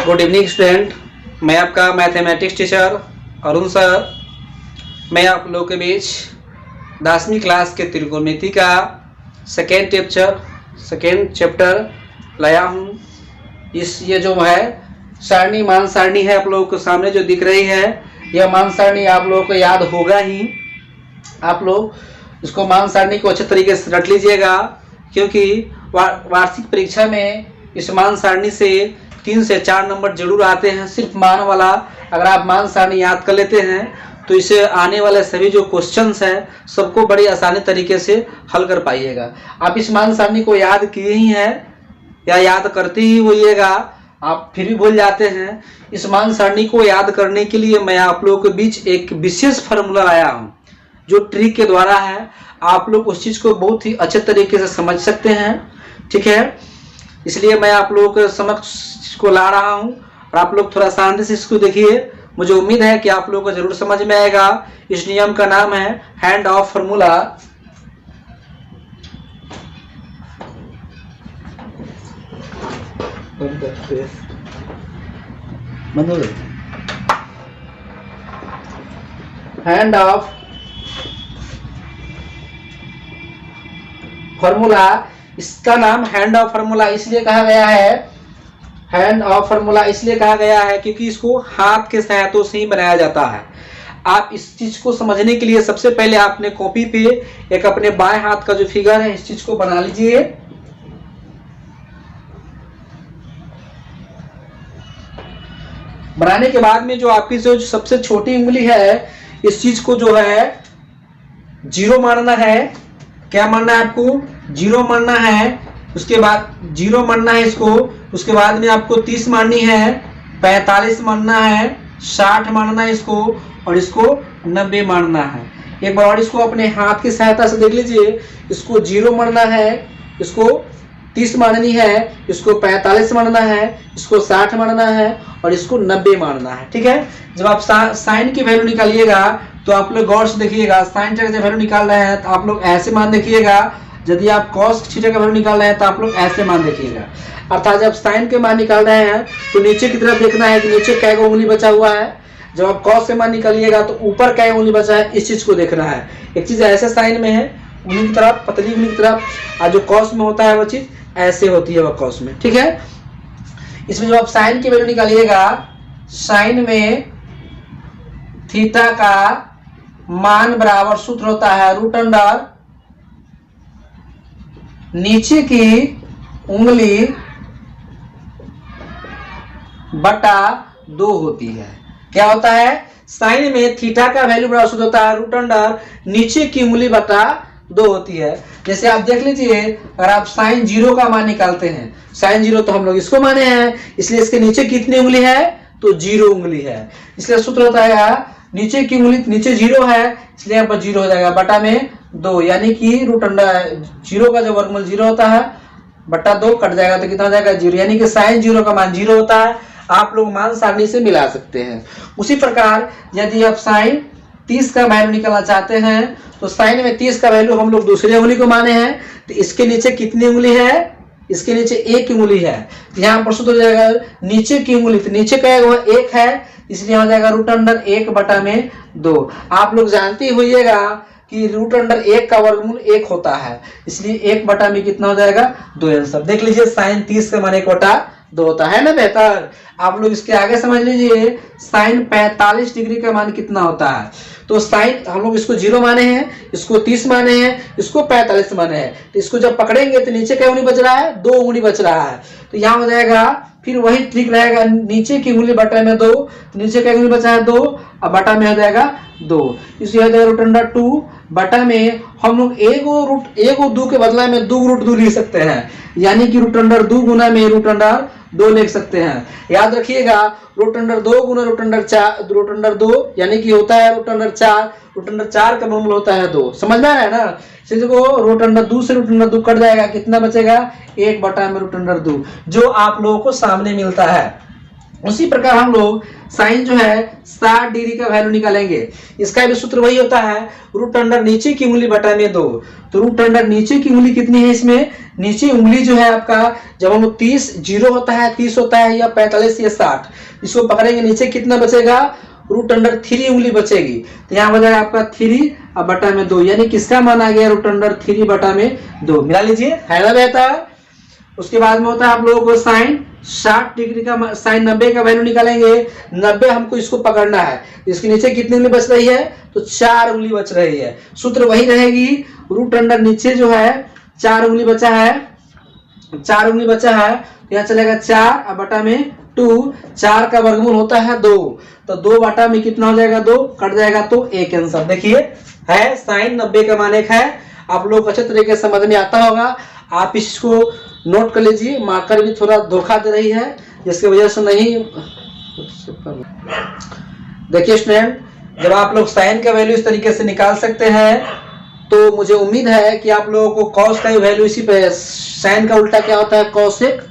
Good evening student. मैं आपका mathematics teacher Arun sir. मैं आप लोगों के बीच 10वीं क्लास के त्रिकोणमिति का सेकेंड चैप्टर लाया हूँ। ये जो है सारणी मान सारणी है, आप लोगों को सामने जो दिख रही है यह मान सारणी आप लोगों को याद होगा ही। आप लोग इसको मान सारणी को अच्छे तरीके से रट लीजिएगा, क्योंकि वार्षिक परीक्षा में इस मान सारणी से 3 से 4 नंबर जरूर आते हैं। सिर्फ मान वाला अगर आप मान सारणी याद कर लेते हैं तो इसे आने वाले सभी जो क्वेश्चंस हैं सबको बड़ी आसानी तरीके से हल कर पाइएगा। आप इस मान सारणी को याद किए ही हैं या याद करते ही होइएगा, आप फिर भी भूल जाते हैं। इस मान सारणी को याद करने के लिए मैं आप लोगों के बीच एक विशेष फार्मूला लाया हूँ, जो ट्रिक के द्वारा है। आप लोग उस चीज को बहुत ही अच्छे तरीके से समझ सकते हैं, ठीक है। इसलिए मैं आप लोगों के समक्ष इसको ला रहा हूं और आप लोग थोड़ा शांति से इसको देखिए। मुझे उम्मीद है कि आप लोगों को जरूर समझ में आएगा। इस नियम का नाम है hand of formula. Hand of formula, इसका नाम हैंड ऑफ फार्मूला इसलिए कहा गया है, हैंड ऑफ फार्मूला इसलिए कहा गया है क्योंकि इसको हाथ के सहायतों से ही बनाया जाता है। आप इस चीज को समझने के लिए सबसे पहले आपने कॉपी पे एक अपने बाएं हाथ का जो फिगर है इस चीज को बना लीजिए। बनाने के बाद में जो आपकी जो सबसे छोटी उंगली है इस चीज को जो है 0 मानना है। क्या मानना है आपको? 0 मानना है। उसके बाद 0 मानना है इसको। उसके बाद में आपको 30 माननी है, 45 मानना है, 60 मानना है इसको, और इसको 90 मानना है। एक बार और इसको अपने हाथ की सहायता से देख लीजिए। इसको 0 मानना है, इसको 30 माननी है, इसको 45 मानना है, इसको 60 मानना है और इसको 90 मानना है, ठीक है। जब आप साइन की वैल्यू निकालिएगा तो आप लोग गौर से देखिएगा। साइन थीटा का वैल्यू निकाल रहे हैं तो आप लोग ऐसे मान देखिएगा। यदि आप कॉस थीटा का वैल्यू निकाल रहे हैं तो आप लोग ऐसे मान देखिएगा। अर्थात जब साइन के मान निकाल रहे हैं तो नीचे की तरफ देखना है कि नीचे क्या उंगली बचा हुआ है। जब आप कॉस के मान निकालिएगा तो ऊपर क्या उंगली बचा है, इस चीज को देखना है। एक चीज ऐसे साइन में है उंगली की तरफ, पतली उंगली की तरफ, और जो कॉस में होता है वो चीज ऐसे होती है वह कॉस में, ठीक है। इसमें जब आप साइन की वैल्यू निकालिएगा, साइन में थीटा का मान बराबर सूत्र होता है √अंडर नीचे की उंगली बटा 2 होती है। क्या होता है? साइन में थीटा का वैल्यू बराबर सूत्र होता है √अंडर नीचे की उंगली बटा 2 होती है। जैसे आप देख लीजिए, अगर आप साइन 0 का मान निकालते हैं, साइन 0 तो हम लोग इसको माने हैं, इसलिए इसके नीचे कितनी उंगली है तो 0 उंगली है। इसलिए सूत्र होता है नीचे की उंगली, नीचे 0 है इसलिए यहाँ पर 0 हो जाएगा बटा में 2, यानी कि √अंडर 0 का जो वर्गमूल 0 होता है बटा 2 कट जाएगा तो कितना हो जाएगा 0, यानी कि साइन 0 का मान 0 होता है। आप लोग मान सारणी से मिला सकते हैं। उसी प्रकार यदि आप साइन 30 का वैल्यू निकालना चाहते हैं तो साइन में 30 का वैल्यू हम लोग दूसरी उंगली को माने हैं, तो इसके नीचे कितनी उंगली है? इसके नीचे 1 उंगली है। यहाँ पर सूत्र हो जाएगा नीचे की उंगली, तो नीचे का 1 है इसलिए हो जाएगा √अंडर 1 बटा में 2। आप लोग जानते होइएगा कि √अंडर 1 का वर्गमूल 1 होता है, इसलिए 1 बटा में कितना हो जाएगा 2। आंसर देख लीजिए, साइन 30 का मान 1 बटा 2 होता है ना। बेहतर आप लोग इसके आगे समझ लीजिए, साइन 45 डिग्री का मान कितना होता है। तो साइन हम लोग इसको 0 माने हैं, इसको 30 माने हैं, इसको 45 माने हैं, तो इसको जब पकड़ेंगे तो नीचे क्या उंगली बच रहा है? 2 उंगली बच रहा है। तो यहाँ हो जाएगा फिर वही ट्रिक रहेगा, नीचे की उंगली बटा में 2, तो नीचे क्या उंगली बचा है 2 और बटा में हो जाएगा 2, इसलिए हो जाएगा √अंडर 2 बटा में हम लोग एगो 2 के बदला में 2 √2 लिख सकते हैं, यानी कि √अंडर 2 गुना में √अंडर 2 लिख सकते हैं। याद रखिएगा √अंडर 2 गुना √अंडर 2 यानी कि होता है √अंडर 4। √अंडर 4 का वर्गमूल होता है 2। समझ में आ रहा है ना। इसलिए देखो √अंडर 2 से √अंडर 2 कट जाएगा, कितना बचेगा 1 बटा में √अंडर 2, जो आप लोगों को सामने मिलता है। उसी प्रकार हम लोग साइन जो है 60 डिग्री का वैल्यू निकालेंगे। इसका भी सूत्र वही होता है, रूट अंडर नीचे की उंगली बटा में 2। तो रूट अंडर नीचे की उंगली कितनी है, इसमें नीचे उंगली जो है आपका, जब हम 30 जीरो होता है, 30 होता है, या 45 या 60, इसको पकड़ेंगे नीचे कितना बचेगा, रूट अंडर 3 उंगली बचेगी। तो यहाँ हो जाएगा आपका 3 और बटा में 2, यानी किसका मान आ गया, रूट अंडर 3 बटा में 2। मिला लीजिए, है ना बेहतर। उसके बाद में होता है आप लोगों को साइन 60 डिग्री का, साइन 90 का वैल्यू निकालेंगे। 90 हमको इसको पकड़ना है, इसके नीचे कितनी उंगली बच रही है, तो 4 उंगली बच रही है। सूत्र वही रहेगी, रूट अंडर नीचे जो है 4 उंगली बचा है, 4 उंगली बचा है, तो यहाँ चलेगा 4 और बटा में 2, 4 का वर्गमूल होता है 2, तो 2 बटा में कितना हो जाएगा, 2 कट जाएगा, तो 1 आंसर। देखिए है साइन 90 का मान 1 है। आप लोग अच्छे तरीके से समझ में आता होगा, आप इसको नोट कर लीजिए। मार्कर भी थोड़ा धोखा दे रही है, जिसकी वजह से नहीं। देखिए स्टूडेंट, जब आप लोग साइन का वैल्यू इस तरीके से निकाल सकते हैं, तो मुझे उम्मीद है कि आप लोगों को कॉस का वैल्यू इसी पे, साइन का उल्टा क्या होता है, कॉसेक,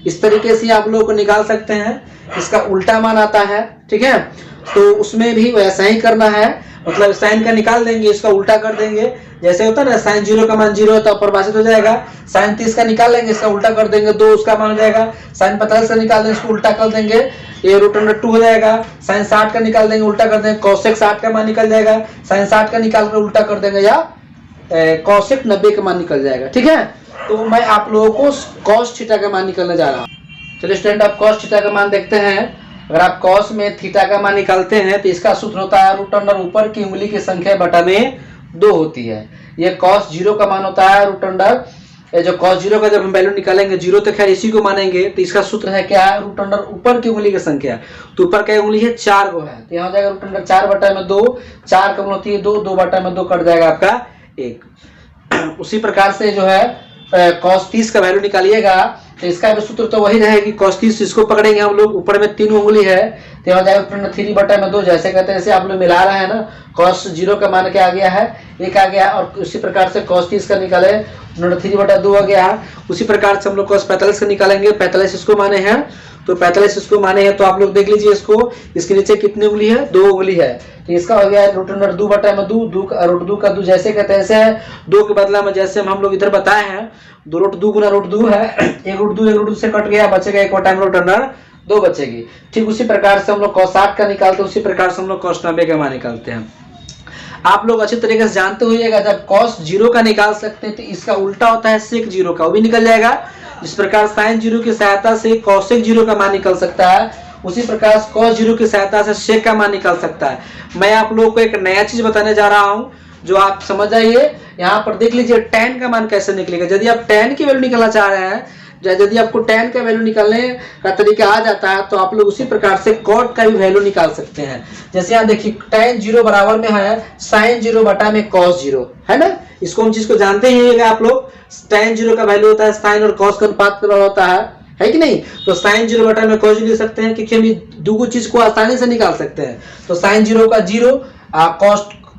इस तरीके से आप लोगों को निकाल सकते हैं। इसका उल्टा मान आता है, ठीक है, तो उसमें भी वैसा ही करना है। मतलब साइन का निकाल देंगे, इसका उल्टा कर देंगे। जैसे होता है ना, साइन 0 का मान 0 होता है, परिभाषित हो जाएगा। साइन 30 का निकाल लेंगे, इसका उल्टा कर देंगे, 2 उसका मान हो जाएगा। साइन 45 का निकाल देंगे, इसको उल्टा कर देंगे, ये रूट अंडर 2 हो जाएगा। साइन 60 का निकाल देंगे, उल्टा कर देंगे, कॉसेक 60 का मान निकल जाएगा। साइन 60 का निकाल कर उल्टा कर देंगे, या कॉसेक 90 का मान निकल जाएगा, ठीक है। तो मैं आप लोगों को कॉस थीटा का मान निकलने जा रहा हूँ। चलिए स्टूडेंट, आप कॉस थीटा का मान देखते हैं। अगर आप कॉस में थीटा का मान निकालते हैं, तो इसका सूत्र होता है, रूट अंडर ऊपर की उंगली की संख्या बटा में 2 होती है। ये कॉस 0 का मान होता है, रूट अंडर, जो कॉस 0 का जब हम वैल्यू निकालेंगे, 0 तो खैर इसी को मानेंगे, तो इसका सूत्र है क्या है, रूट अंडर ऊपर की उंगली की संख्या। तो ऊपर की उंगली है 4 को है, तो यहाँ हो जाएगा रूट अंडर 4 बटा में 2, 4 का होती है 2, 2 बटा में 2 कट जाएगा आपका 1। उसी प्रकार से जो है कॉस 30 का वैल्यू निकालिएगा, तो इसका भी सूत्र तो वही रहेगी, cos 30, इसको पकड़ेंगे हम लोग, ऊपर में 3 उंगली है, तो यहाँ जाएगा 3 बटा में 2, जैसे कहते हैं, जैसे आप लोग मिला रहे हैं ना, cos 0 का मान क्या आ गया है, 1 आ गया, और उसी प्रकार से cos 30 का निकाले 3 बटा 2 आ गया। उसी प्रकार से हम लोग cos 45 का निकालेंगे, 45 इसको माने हैं, तो 45 इसको माने हैं, तो आप लोग देख लीजिए इसको, इसके नीचे कितनी उंगली है, 2 उंगली है, तो इसका हो गया रूट अंडर 2 बटा में 2, रूट 2 का 2, जैसे कहते हैं ऐसे है, 2 के बदला में जैसे हम लोग इधर बताए हैं, 2 रूट 2 गुना रूट 2 है, 1 रूट 2 से कट गया, बचेगा 1 बटा में रूट अंडर 2 बचेगी। ठीक उसी प्रकार से हम लोग cos 60 का निकालते हैं, उसी प्रकार से हम लोग cos 90 का मान निकालते हैं। आप लोग अच्छे तरीके से जानते होइएगा, जब cos 0 का निकाल सकते हैं, तो इसका उल्टा होता है sec 0 का, वो भी निकल जाएगा। इस प्रकार sin 0 की सहायता से cosec 0 का मान निकल सकता है, उसी प्रकार cos 0 की सहायता से sec का मान निकल सकता है। मैं आप लोगों को एक नया चीज बताने जा रहा हूं, जो आप समझ जाइए। यहाँ पर देख लीजिए tan का मान कैसे निकलेगा। यदि आप tan की वैल्यू निकालना चाह रहे हैं, यदि आपको tan का वैल्यू निकालने का तरीका आ जाता है, तो आप लोग उसी प्रकार से cot का भी वैल्यू निकाल सकते हैं। जैसे यहाँ देखिए tan 0 बराबर में है sin 0 बटा में cos 0, है ना। इसको हम चीज को जानते ही आप लोग, tan 0 का वैल्यू होता है sin और cos का अनुपात होता है कि नहीं। तो sin 0 बटा में cos 0 लिख सकते हैं, क्योंकि हम दो चीज को आसानी से निकाल सकते हैं। तो sin 0 का 0,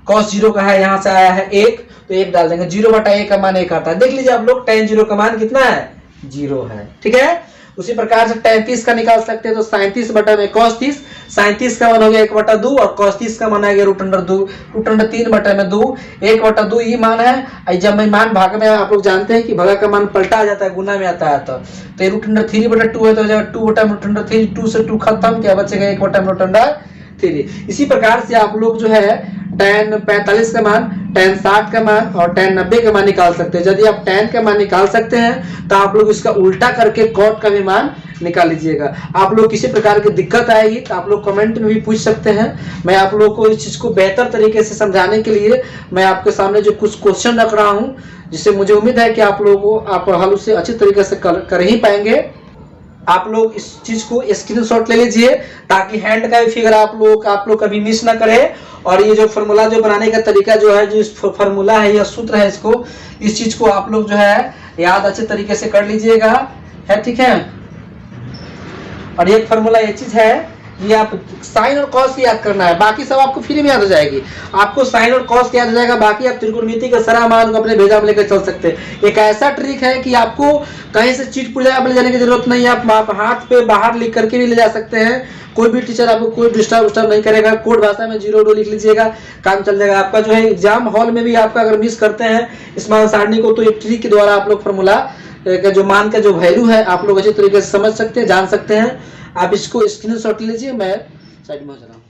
cos 0 का है, यहाँ से आया है 1, तो 1 डाल देंगे, 0 बटा 1 का मान 1 आता है। देख लीजिए आप लोग, tan 0 का मान कितना है, 0 है, ठीक है। उसी प्रकार से tan 30 का निकाल सकते हैं, तो sin 30 बटा में cos 30, sin 30 का मान हो गया 1 बटा 2, और cos 30 का मान आ गया रूट अंडर 2, रूट अंडर 3 बटा में 2, 1 बटा 2 ये मान है। जब मैं मान भाग में, आप लोग जानते हैं कि भागा का मान पलटा आ जाता है, गुना में आता है, तो ये रूट अंडर 3 बटा 2 है, तो हो जाएगा 2 बटा रूट अंडर 3, 2 से 2 खत्म, क्या बचेगा 1 बटा रूट अंडर 3। इसी प्रकार से आप लोग जो है tan 45 का मान, tan 60 का मान और tan 90 का मान निकाल सकते हैं। यदि आप tan का मान निकाल सकते हैं, तो आप लोग इसका उल्टा करके cot का भी मान निकाल लीजिएगा। आप लोग किसी प्रकार की दिक्कत आएगी तो आप लोग कमेंट में भी पूछ सकते हैं। मैं आप लोग को इस चीज को बेहतर तरीके से समझाने के लिए मैं आपके सामने जो कुछ क्वेश्चन रख रहा हूँ, जिससे मुझे उम्मीद है कि आप लोगों को आप हल उसे अच्छी तरीके से कर ही पाएंगे। आप लोग इस चीज को स्क्रीनशॉट ले लीजिए, ताकि हैंड का भी फिगर आप लोग कभी मिस ना करें। और ये जो फॉर्मूला जो बनाने का तरीका जो है, जो फॉर्मूला है या सूत्र है, इस चीज को आप लोग जो है याद अच्छे तरीके से कर लीजिएगा, है, ठीक है। और एक फॉर्मूला ये चीज है ये आप साइन और कॉस की याद करना है, बाकी सब आपको फ्री में याद हो जाएगी। आपको साइन और कॉस याद हो जाएगा, बाकी आप त्रिकोणमिति का सारा मान को अपने भेजा में लेकर चल सकते हैं। एक ऐसा ट्रिक है कि आपको कहीं से चीट पुर्जा ले जाने की जरूरत नहीं है, आप हाथ पे बाहर लिख करके भी ले जा सकते हैं। कोई भी टीचर आपको कोई डिस्टर्ब नहीं करेगा। कोड भाषा में 0 लिख लीजिएगा, काम चल जाएगा आपका। जो है एग्जाम हॉल में भी आपका अगर मिस करते हैं इस मान सारणी को, तो एक ट्रिक के द्वारा आप लोग फॉर्मूला का जो मान का जो वैल्यू है आप लोग अच्छे तरीके से समझ सकते हैं, जान सकते हैं। आप इसको स्क्रीनशॉट लीजिए, मैं साइड में हो जा रहा हूँ।